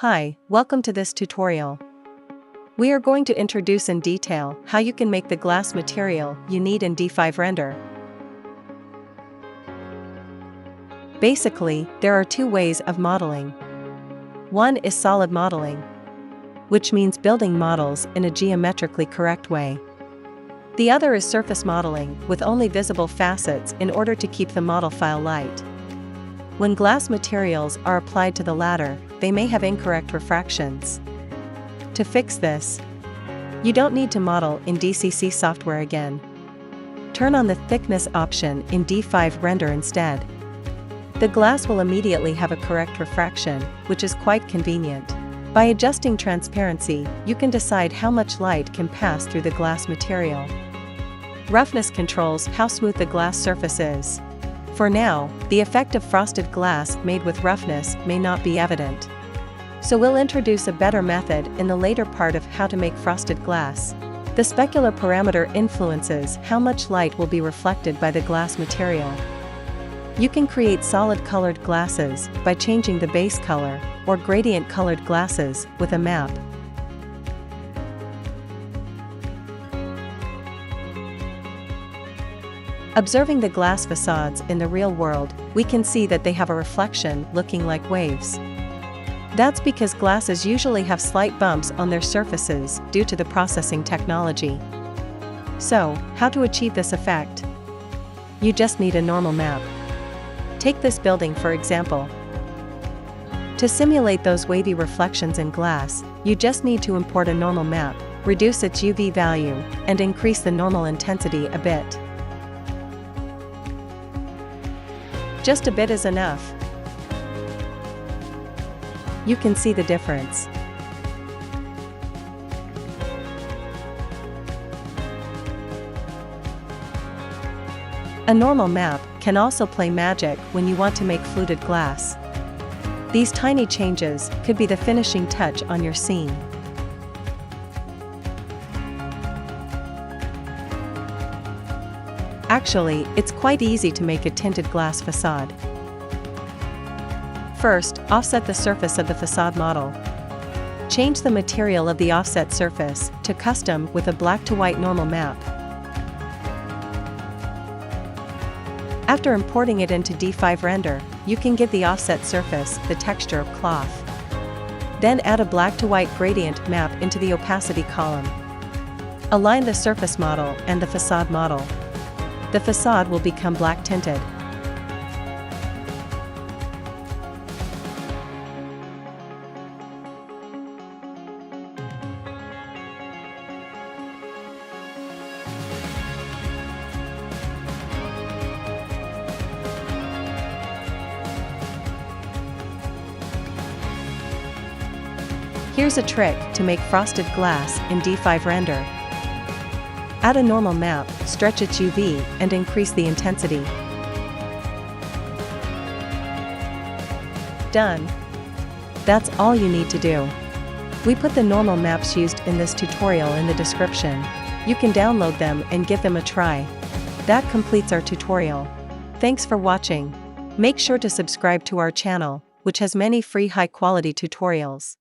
Hi, welcome to this tutorial. We are going to introduce in detail how you can make the glass material you need in D5 Render. Basically, there are two ways of modeling. One is solid modeling, which means building models in a geometrically correct way. The other is surface modeling, with only visible facets in order to keep the model file light. When glass materials are applied to the latter, they may have incorrect refractions. To fix this, you don't need to model in DCC software again. Turn on the thickness option in D5 Render instead. The glass will immediately have a correct refraction, which is quite convenient. By adjusting transparency, you can decide how much light can pass through the glass material. Roughness controls how smooth the glass surface is. For now, the effect of frosted glass made with roughness may not be evident. So we'll introduce a better method in the later part of how to make frosted glass. The specular parameter influences how much light will be reflected by the glass material. You can create solid colored glasses by changing the base color, or gradient colored glasses with a map. Observing the glass facades in the real world, we can see that they have a reflection looking like waves. That's because glasses usually have slight bumps on their surfaces due to the processing technology. So, how to achieve this effect? You just need a normal map. Take this building for example. To simulate those wavy reflections in glass, you just need to import a normal map, reduce its UV value, and increase the normal intensity a bit. Just a bit is enough. You can see the difference. A normal map can also play magic when you want to make fluted glass. These tiny changes could be the finishing touch on your scene. Actually, it's quite easy to make a tinted glass facade. First, offset the surface of the facade model. Change the material of the offset surface to custom with a black to white normal map. After importing it into D5 Render, you can give the offset surface the texture of cloth. Then add a black to white gradient map into the opacity column. Align the surface model and the facade model. The facade will become black-tinted. Here's a trick to make frosted glass in D5 Render. Add a normal map, stretch its UV, and increase the intensity. Done. That's all you need to do. We put the normal maps used in this tutorial in the description. You can download them and give them a try. That completes our tutorial. Thanks for watching. Make sure to subscribe to our channel, which has many free high-quality tutorials.